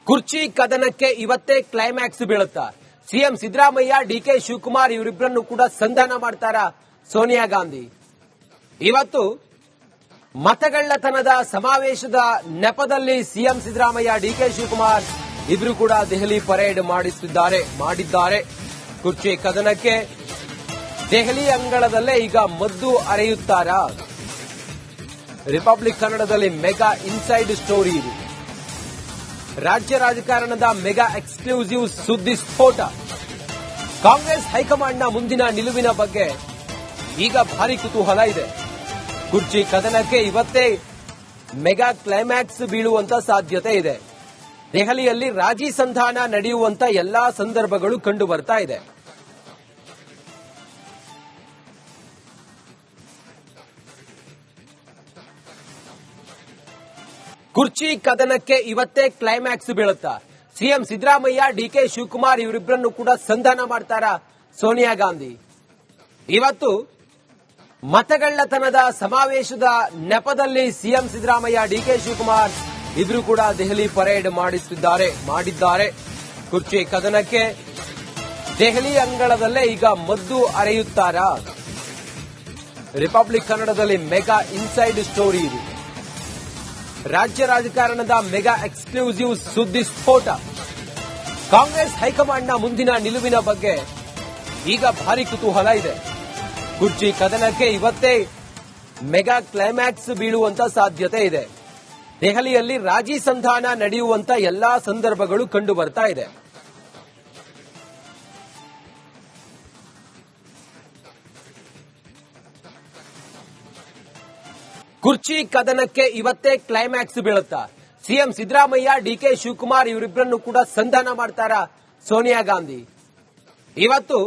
ಕುರ್ಚಿ ಕದನಕ್ಕೆ ಇವತ್ತೇ ಕ್ಲೈಮ್ಯಾಕ್ಸ್ ಬೀಳುತ್ತಾ? ಸಿಎಂ ಸಿದ್ದರಾಮಯ್ಯ, ಡಿಕೆ ಶಿವಕುಮಾರ್ ಇವರಿಬ್ಬರನ್ನು ಕೂಡ ಸಂಧಾನ ಮಾಡ್ತಾರ ಸೋನಿಯಾ ಗಾಂಧಿ? ಇವತ್ತು ಮತಗಳ್ಳತನದ ಸಮಾವೇಶದ ನೆಪದಲ್ಲಿ ಸಿಎಂ ಸಿದ್ದರಾಮಯ್ಯ, ಡಿಕೆ ಶಿವಕುಮಾರ್ ಇಬ್ರು ಕೂಡ ದೆಹಲಿ ಪರೇಡ್ ಮಾಡಿದ್ದಾರೆ. ಕುರ್ಚಿ ಕದನಕ್ಕೆ ದೆಹಲಿ ಅಂಗಳದಲ್ಲೇ ಈಗ ಮದ್ದು ಅರೆಯುತ್ತಾರಾ? ರಿಪಬ್ಲಿಕ್ ಕನ್ನಡದಲ್ಲಿ ಮೆಗಾ ಇನ್ಸೈಡ್ ಸ್ಟೋರಿ ಇದು. ರಾಜ್ಯ ರಾಜಕಾರಣದ ಮೆಗಾ ಎಕ್ಸ್ಕ್ಲೂಸಿವ್ ಸುದ್ದಿ ಸ್ಫೋಟ. ಕಾಂಗ್ರೆಸ್ ಹೈಕಮಾಂಡ್ನ ಮುಂದಿನ ನಿಲುವಿನ ಬಗ್ಗೆ ಈಗ ಭಾರಿ ಕುತೂಹಲ ಇದೆ. ಕುರ್ಚಿ ಕದನಕ್ಕೆ ಇವತ್ತೇ ಮೆಗಾ ಕ್ಲೈಮ್ಯಾಕ್ಸ್ ಬೀಳುವಂತ ಸಾಧ್ಯತೆ ಇದೆ. ದೆಹಲಿಯಲ್ಲಿ ರಾಜಿ ಸಂಧಾನ ನಡೆಯುವಂತ ಎಲ್ಲಾ ಸಂದರ್ಭಗಳು ಕಂಡು ಬರ್ತಾ ಇದೆ. ಕುರ್ಚಿ ಕದನಕ್ಕೆ ಇವತ್ತೇ ಕ್ಲೈಮ್ಯಾಕ್ಸ್ ಬೀಳುತ್ತಾ? ಸಿಎಂ ಸಿದ್ದರಾಮಯ್ಯ, ಡಿಕೆ ಶಿವಕುಮಾರ್ ಇವರಿಬ್ಬರನ್ನು ಕೂಡ ಸಂಧಾನ ಮಾಡ್ತಾರ ಸೋನಿಯಾ ಗಾಂಧಿ? ಇವತ್ತು ಮತಗಳ್ಳತನದ ಸಮಾವೇಶದ ನೆಪದಲ್ಲಿ ಸಿಎಂ ಸಿದ್ದರಾಮಯ್ಯ, ಡಿಕೆ ಶಿವಕುಮಾರ್ ಇಬ್ರು ಕೂಡ ದೆಹಲಿ ಪರೇಡ್ ಮಾಡಿದ್ದಾರೆ. ಕುರ್ಚಿ ಕದನಕ್ಕೆ ದೆಹಲಿ ಅಂಗಳದಲ್ಲೇ ಈಗ ಮದ್ದು ಅರೆಯುತ್ತಾರಾ? ರಿಪಬ್ಲಿಕ್ ಕನ್ನಡದಲ್ಲಿ ಮೆಗಾ ಇನ್ಸೈಡ್ ಸ್ಟೋರಿ ಇದು. ರಾಜ್ಯ ರಾಜಕಾರಣದ ಮೆಗಾ ಎಕ್ಸ್ಕ್ಲೂಸಿವ್ ಸುದ್ದಿ ಸ್ಫೋಟ. ಕಾಂಗ್ರೆಸ್ ಹೈಕಮಾಂಡ್ನ ಮುಂದಿನ ನಿಲುವಿನ ಬಗ್ಗೆ ಈಗ ಭಾರಿ ಕುತೂಹಲ ಇದೆ. ಕುರ್ಚಿ ಕದನಕ್ಕೆ ಇವತ್ತೇ ಮೆಗಾ ಕ್ಲೈಮ್ಯಾಕ್ಸ್ ಬೀಳುವಂತ ಸಾಧ್ಯತೆ ಇದೆ. ದೆಹಲಿಯಲ್ಲಿ ರಾಜಿ ಸಂಧಾನ ನಡೆಯುವಂತ ಎಲ್ಲಾ ಸಂದರ್ಭಗಳು ಕಂಡು ಬರ್ತಾ ಇದೆ. ಕುರ್ಚಿ ಕದನಕ್ಕೆ ಇವತ್ತೇ ಕ್ಲೈಮ್ಯಾಕ್ಸ್ ಬೀಳುತ್ತಾ? ಸಿಎಂ ಸಿದ್ದರಾಮಯ್ಯ, ಡಿಕೆ ಶಿವಕುಮಾರ್ ಇವರಿಬ್ಬರನ್ನು ಕೂಡ ಸಂಧಾನ ಮಾಡ್ತಾರ ಸೋನಿಯಾ ಗಾಂಧಿ? ಇವತ್ತು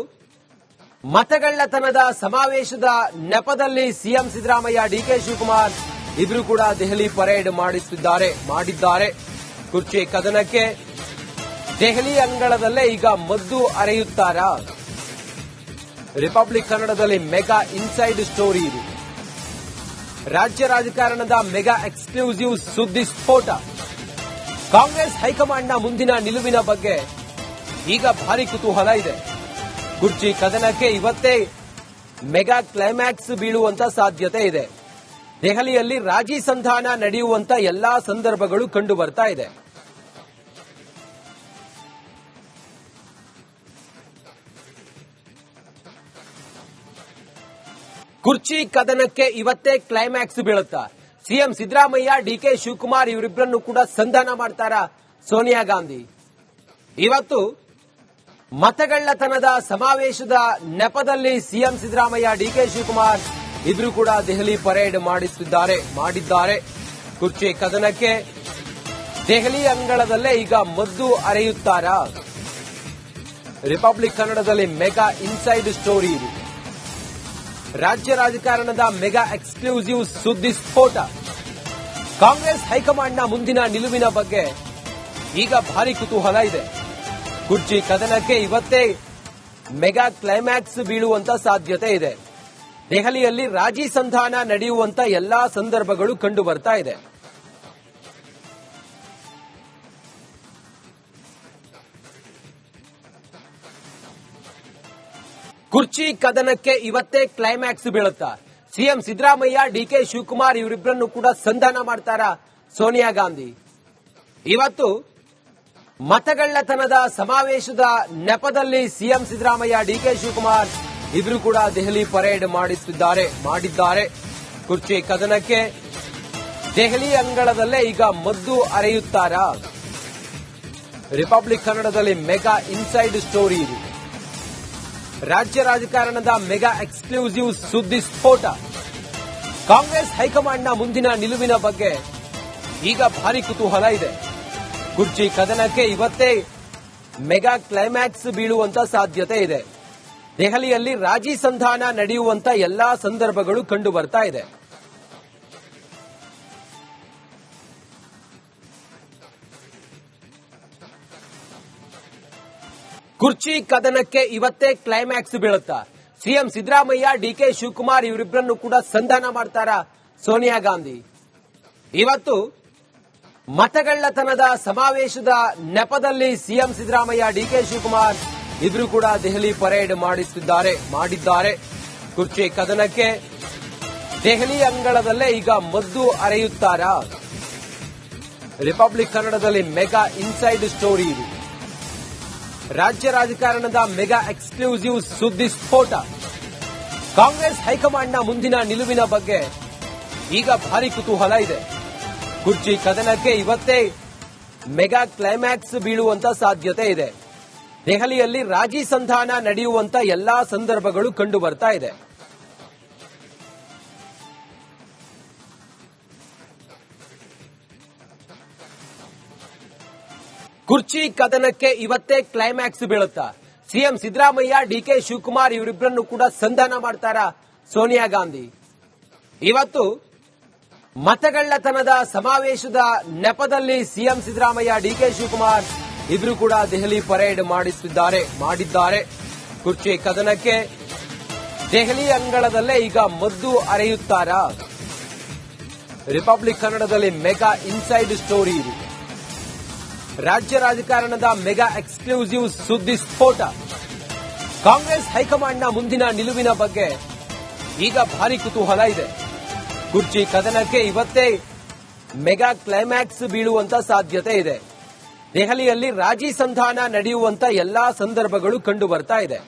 ಮತಗಳ್ಳತನದ ಸಮಾವೇಶದ ನೆಪದಲ್ಲಿ ಸಿಎಂ ಸಿದ್ದರಾಮಯ್ಯ, ಡಿಕೆ ಶಿವಕುಮಾರ್ ಇಬ್ರು ಕೂಡ ದೆಹಲಿ ಪರೇಡ್ ಮಾಡಿದ್ದಾರೆ. ಕುರ್ಚಿ ಕದನಕ್ಕೆ ದೆಹಲಿ ಅಂಗಳದಲ್ಲೇ ಈಗ ಮದ್ದು ಅರೆಯುತ್ತಾರಾ? ರಿಪಬ್ಲಿಕ್ ಕನ್ನಡದಲ್ಲಿ ಮೆಗಾ ಇನ್ಸೈಡ್ ಸ್ಟೋರಿ ಇದು. ರಾಜ್ಯ ರಾಜಕಾರಣದ ಮೆಗಾ ಎಕ್ಸ್ಕ್ಲೂಸಿವ್ ಸುದ್ದಿ ಸ್ಫೋಟ. ಕಾಂಗ್ರೆಸ್ ಹೈಕಮಾಂಡ್ನ ಮುಂದಿನ ನಿಲುವಿನ ಬಗ್ಗೆ ಈಗ ಭಾರಿ ಕುತೂಹಲ ಇದೆ. ಕುರ್ಚಿ ಕದನಕ್ಕೆ ಇವತ್ತೇ ಮೆಗಾ ಕ್ಲೈಮ್ಯಾಕ್ಸ್ ಬೀಳುವಂತ ಸಾಧ್ಯತೆ ಇದೆ. ದೆಹಲಿಯಲ್ಲಿ ರಾಜಿ ಸಂಧಾನ ನಡೆಯುವಂತ ಎಲ್ಲಾ ಸಂದರ್ಭಗಳು ಕಂಡು ಬರ್ತಾ ಇದೆ. ಕುರ್ಚಿ ಕದನಕ್ಕೆ ಇವತ್ತೇ ಕ್ಲೈಮ್ಯಾಕ್ಸ್ ಬೀಳುತ್ತಾ? ಸಿಎಂ ಸಿದ್ದರಾಮಯ್ಯ, ಡಿಕೆ ಶಿವಕುಮಾರ್ ಇವರಿಬ್ಬರನ್ನು ಕೂಡ ಸಂಧಾನ ಮಾಡ್ತಾರ ಸೋನಿಯಾ ಗಾಂಧಿ? ಇವತ್ತು ಮತಗಳ್ಳತನದ ಸಮಾವೇಶದ ನೆಪದಲ್ಲಿ ಸಿಎಂ ಸಿದ್ದರಾಮಯ್ಯ, ಡಿಕೆ ಶಿವಕುಮಾರ್ ಇಬ್ರು ಕೂಡ ದೆಹಲಿ ಪರೇಡ್ ಮಾಡಿದ್ದಾರೆ. ಕುರ್ಚಿ ಕದನಕ್ಕೆ ದೆಹಲಿ ಅಂಗಳದಲ್ಲೇ ಈಗ ಮದ್ದು ಅರೆಯುತ್ತಾರಾ? ರಿಪಬ್ಲಿಕ್ ಕನ್ನಡದಲ್ಲಿ ಮೆಗಾ ಇನ್ಸೈಡ್ ಸ್ಟೋರಿ ಇದು. ರಾಜ್ಯ ರಾಜಕಾರಣದ ಮೆಗಾ ಎಕ್ಸ್ಕ್ಲೂಸಿವ್ ಸುದ್ದಿ ಸ್ಫೋಟ. ಕಾಂಗ್ರೆಸ್ ಹೈಕಮಾಂಡ್ನ ಮುಂದಿನ ನಿಲುವಿನ ಬಗ್ಗೆ ಈಗ ಭಾರಿ ಕುತೂಹಲ ಇದೆ. ಕುರ್ಚಿ ಕದನಕ್ಕೆ ಇವತ್ತೇ ಮೆಗಾ ಕ್ಲೈಮ್ಯಾಕ್ಸ್ ಬೀಳುವಂತ ಸಾಧ್ಯತೆ ಇದೆ. ದೆಹಲಿಯಲ್ಲಿ ರಾಜಿ ಸಂಧಾನ ನಡೆಯುವಂತ ಎಲ್ಲಾ ಸಂದರ್ಭಗಳು ಕಂಡು ಬರ್ತಾ ಇದೆ. ಕುರ್ಚಿ ಕದನಕ್ಕೆ ಇವತ್ತೇ ಕ್ಲೈಮ್ಯಾಕ್ಸ್ ಬೀಳುತ್ತಾ? ಸಿಎಂ ಸಿದ್ದರಾಮಯ್ಯ, ಡಿಕೆ ಶಿವಕುಮಾರ್ ಇವರಿಬ್ಬರನ್ನು ಕೂಡ ಸಂಧಾನ ಮಾಡ್ತಾರ ಸೋನಿಯಾ ಗಾಂಧಿ? ಇವತ್ತು ಮತಗಳ್ಳತನದ ಸಮಾವೇಶದ ನೆಪದಲ್ಲಿ ಸಿಎಂ ಸಿದ್ದರಾಮಯ್ಯ, ಡಿಕೆ ಶಿವಕುಮಾರ್ ಇಬ್ರು ಕೂಡ ದೆಹಲಿ ಪರೇಡ್ ಮಾಡಿದ್ದಾರೆ. ಕುರ್ಚಿ ಕದನಕ್ಕೆ ದೆಹಲಿ ಅಂಗಳದಲ್ಲೇ ಈಗ ಮದ್ದು ಅರೆಯುತ್ತಾರಾ? ರಿಪಬ್ಲಿಕ್ ಕನ್ನಡದಲ್ಲಿ ಮೆಗಾ ಇನ್ಸೈಡ್ ಸ್ಟೋರಿ ಇದು. ರಾಜ್ಯ ರಾಜಕಾರಣದ ಮೆಗಾ ಎಕ್ಸ್ಕ್ಲೂಸಿವ್ ಸುದ್ದಿ ಸ್ಫೋಟ. ಕಾಂಗ್ರೆಸ್ ಹೈಕಮಾಂಡ್ನ ಮುಂದಿನ ನಿಲುವಿನ ಬಗ್ಗೆ ಈಗ ಭಾರಿ ಕುತೂಹಲ ಇದೆ. ಕುರ್ಚಿ ಕದನಕ್ಕೆ ಇವತ್ತೇ ಮೆಗಾ ಕ್ಲೈಮ್ಯಾಕ್ಸ್ ಬೀಳುವಂತ ಸಾಧ್ಯತೆ ಇದೆ. ದೆಹಲಿಯಲ್ಲಿ ರಾಜಿ ಸಂಧಾನ ನಡೆಯುವಂತ ಎಲ್ಲಾ ಸಂದರ್ಭಗಳು ಕಂಡು ಬರ್ತಾ ಇದೆ. ಕುರ್ಚಿ ಕದನಕ್ಕೆ ಇವತ್ತೇ ಕ್ಲೈಮ್ಯಾಕ್ಸ್ ಬೀಳುತ್ತಾ? ಸಿಎಂ ಸಿದ್ದರಾಮಯ್ಯ, ಡಿಕೆ ಶಿವಕುಮಾರ್ ಇವರಿಬ್ಬರನ್ನು ಕೂಡ ಸಂಧಾನ ಮಾಡ್ತಾರ ಸೋನಿಯಾ ಗಾಂಧಿ? ಇವತ್ತು ಮತಗಳ್ಳತನದ ಸಮಾವೇಶದ ನೆಪದಲ್ಲಿ ಸಿಎಂ ಸಿದ್ದರಾಮಯ್ಯ ಡಿಕೆ ಶಿವಕುಮಾರ್ ಇಬ್ರು ಕೂಡ ದೆಹಲಿ ಪರೇಡ್ ಮಾಡಿದ್ದಾರೆ. ಕುರ್ಚಿ ಕದನಕ್ಕೆ ದೆಹಲಿ ಅಂಗಳದಲ್ಲೇ ಈಗ ಮದ್ದು ಅರೆಯುತ್ತಾರಾ? ರಿಪಬ್ಲಿಕ್ ಕನ್ನಡದಲ್ಲಿ ಮೆಗಾ ಇನ್ಸೈಡ್ ಸ್ಟೋರಿ ಇದು. ರಾಜ್ಯ ರಾಜಕಾರಣದ ಮೆಗಾ ಎಕ್ಸ್ಕ್ಲೂಸಿವ್ ಸುದ್ದಿ ಸ್ಫೋಟ. ಕಾಂಗ್ರೆಸ್ ಹೈಕಮಾಂಡ್ನ ಮುಂದಿನ ನಿಲುವಿನ ಬಗ್ಗೆ ಈಗ ಭಾರಿ ಕುತೂಹಲ ಇದೆ. ಕುರ್ಚಿ ಕದನಕ್ಕೆ ಇವತ್ತೇ ಮೆಗಾ ಕ್ಲೈಮ್ಯಾಕ್ಸ್ ಬೀಳುವಂತ ಸಾಧ್ಯತೆ ಇದೆ. ದೆಹಲಿಯಲ್ಲಿ ರಾಜಿ ಸಂಧಾನ ನಡೆಯುವಂತ ಎಲ್ಲಾ ಸಂದರ್ಭಗಳು ಕಂಡು ಬರ್ತಾ ಇದೆ. ಕುರ್ಚಿ ಕದನಕ್ಕೆ ಇವತ್ತೇ ಕ್ಲೈಮ್ಯಾಕ್ಸ್ ಬೀಳುತ್ತಾ? ಸಿಎಂ ಸಿದ್ದರಾಮಯ್ಯ ಡಿಕೆ ಶಿವಕುಮಾರ್ ಇವರಿಬ್ಬರನ್ನು ಕೂಡ ಸಂಧಾನ ಮಾಡ್ತಾರಾ ಸೋನಿಯಾ ಗಾಂಧಿ? ಇವತ್ತು ಮತಗಳ್ಳತನದ ಸಮಾವೇಶದ ನೆಪದಲ್ಲಿ ಸಿಎಂ ಸಿದ್ದರಾಮಯ್ಯ ಡಿಕೆ ಶಿವಕುಮಾರ್ ಇಬ್ರು ಕೂಡ ದೆಹಲಿ ಪರೇಡ್ ಮಾಡಿದ್ದಾರೆ. ಕುರ್ಚಿ ಕದನಕ್ಕೆ ದೆಹಲಿ ಅಂಗಳದಲ್ಲೇ ಈಗ ಮದ್ದು ಅರೆಯುತ್ತಾರಾ? ರಿಪಬ್ಲಿಕ್ ಕನ್ನಡದಲ್ಲಿ ಮೆಗಾ ಇನ್ಸೈಡ್ ಸ್ಟೋರಿ ಇದು. ರಾಜ್ಯ ರಾಜಕಾರಣದ ಮೆಗಾ ಎಕ್ಸ್ಕ್ಲೂಸಿವ್ ಸುದ್ದಿ ಸ್ಫೋಟ. ಕಾಂಗ್ರೆಸ್ ಹೈಕಮಾಂಡ್ನ ಮುಂದಿನ ನಿಲುವಿನ ಬಗ್ಗೆ ಈಗ ಭಾರಿ ಕುತೂಹಲ ಇದೆ. ಕುರ್ಚಿ ಕದನಕ್ಕೆ ಇವತ್ತೇ ಮೆಗಾ ಕ್ಲೈಮ್ಯಾಕ್ಸ್ ಬೀಳುವಂತ ಸಾಧ್ಯತೆ ಇದೆ. ದೆಹಲಿಯಲ್ಲಿ ರಾಜಿ ಸಂಧಾನ ನಡೆಯುವಂತ ಎಲ್ಲಾ ಸಂದರ್ಭಗಳು ಕಂಡು ಬರ್ತಾ ಇದೆ.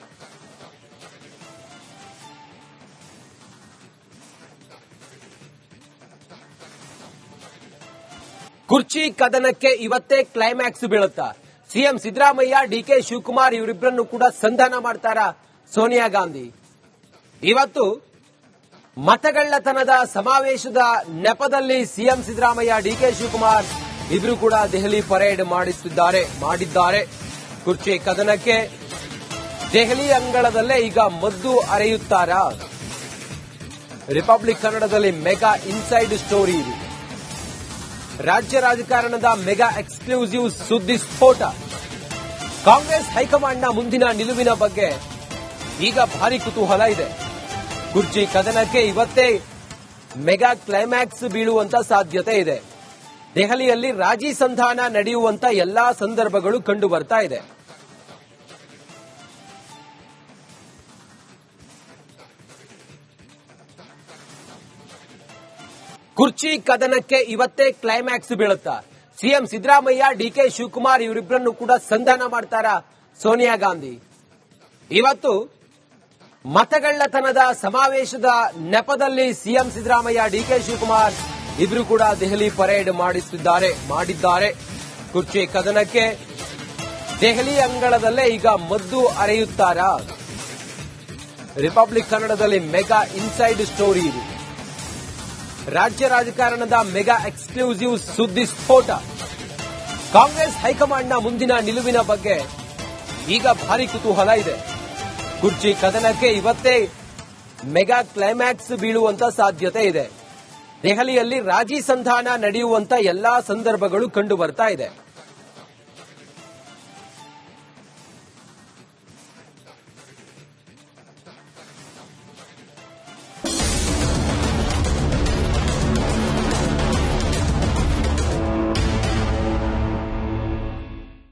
ಕುರ್ಚಿ ಕದನಕ್ಕೆ ಇವತ್ತೇ ಕ್ಲೈಮ್ಯಾಕ್ಸ್ ಬೀಳುತ್ತಾ? ಸಿಎಂ ಸಿದ್ದರಾಮಯ್ಯ ಡಿಕೆ ಶಿವಕುಮಾರ್ ಇವರಿಬ್ಬರನ್ನು ಕೂಡ ಸಂಧಾನ ಮಾಡ್ತಾರಾ ಸೋನಿಯಾ ಗಾಂಧಿ? ಇವತ್ತು ಮತಗಳ್ಳತನದ ಸಮಾವೇಶದ ನೆಪದಲ್ಲಿ ಸಿಎಂ ಸಿದ್ದರಾಮಯ್ಯ ಡಿಕೆ ಶಿವಕುಮಾರ್ ಇಬ್ರು ಕೂಡ ದೆಹಲಿ ಪರೇಡ್ ಮಾಡಿದ್ದಾರೆ. ಕುರ್ಚಿ ಕದನಕ್ಕೆ ದೆಹಲಿ ಅಂಗಳದಲ್ಲೇ ಈಗ ಮದ್ದು ಅರೆಯುತ್ತಾರಾ? ರಿಪಬ್ಲಿಕ್ ಕನ್ನಡದಲ್ಲಿ ಮೆಗಾ ಇನ್ಸೈಡ್ ಸ್ಟೋರಿ ಇದು. ರಾಜ್ಯ ರಾಜಕಾರಣದ ಮೆಗಾ ಎಕ್ಸ್ಕ್ಲೂಸಿವ್ ಸುದ್ದಿ ಸ್ಫೋಟ. ಕಾಂಗ್ರೆಸ್ ಹೈಕಮಾಂಡ್ನ ಮುಂದಿನ ನಿಲುವಿನ ಬಗ್ಗೆ ಈಗ ಭಾರಿ ಕುತೂಹಲ ಇದೆ. ಕುರ್ಚಿ ಕದನಕ್ಕೆ ಇವತ್ತೇ ಮೆಗಾ ಕ್ಲೈಮ್ಯಾಕ್ಸ್ ಬೀಳುವಂತ ಸಾಧ್ಯತೆ ಇದೆ. ದೆಹಲಿಯಲ್ಲಿ ರಾಜಿ ಸಂಧಾನ ನಡೆಯುವಂತ ಎಲ್ಲಾ ಸಂದರ್ಭಗಳು ಕಂಡು ಬರ್ತಾ ಇದೆ. ಕುರ್ಚಿ ಕದನಕ್ಕೆ ಇವತ್ತೇ ಕ್ಲೈಮ್ಯಾಕ್ಸ್ ಬೀಳುತ್ತಾ? ಸಿಎಂ ಸಿದ್ದರಾಮಯ್ಯ ಡಿಕೆ ಶಿವಕುಮಾರ್ ಇವರಿಬ್ಬರನ್ನು ಕೂಡ ಸಂಧಾನ ಮಾಡ್ತಾರಾ ಸೋನಿಯಾ ಗಾಂಧಿ? ಇವತ್ತು ಮತಗಳ್ಳತನದ ಸಮಾವೇಶದ ನೆಪದಲ್ಲಿ ಸಿಎಂ ಸಿದ್ದರಾಮಯ್ಯ ಡಿಕೆ ಶಿವಕುಮಾರ್ ಇಬ್ರು ಕೂಡ ದೆಹಲಿ ಪರೇಡ್ ಮಾಡಿದ್ದಾರೆ. ಕುರ್ಚಿ ಕದನಕ್ಕೆ ದೆಹಲಿ ಅಂಗಳದಲ್ಲೇ ಈಗ ಮದ್ದು ಅರೆಯುತ್ತಾರಾ? ರಿಪಬ್ಲಿಕ್ ಕನ್ನಡದಲ್ಲಿ ಮೆಗಾ ಇನ್ಸೈಡ್ ಸ್ಟೋರಿ ಇದು. ರಾಜ್ಯ ರಾಜಕಾರಣದ ಮೆಗಾ ಎಕ್ಸ್ಕ್ಲೂಸಿವ್ ಸುದ್ದಿ ಸ್ಫೋಟ. ಕಾಂಗ್ರೆಸ್ ಹೈಕಮಾಂಡ್ನ ಮುಂದಿನ ನಿಲುವಿನ ಬಗ್ಗೆ ಈಗ ಭಾರಿ ಕುತೂಹಲ ಇದೆ. ಕುರ್ಚಿ ಕದನಕ್ಕೆ ಇವತ್ತೇ ಮೆಗಾ ಕ್ಲೈಮ್ಯಾಕ್ಸ್ ಬೀಳುವಂತ ಸಾಧ್ಯತೆ ಇದೆ. ದೆಹಲಿಯಲ್ಲಿ ರಾಜಿ ಸಂಧಾನ ನಡೆಯುವಂತ ಎಲ್ಲಾ ಸಂದರ್ಭಗಳು ಕಂಡು ಬರ್ತಾ ಇದೆ.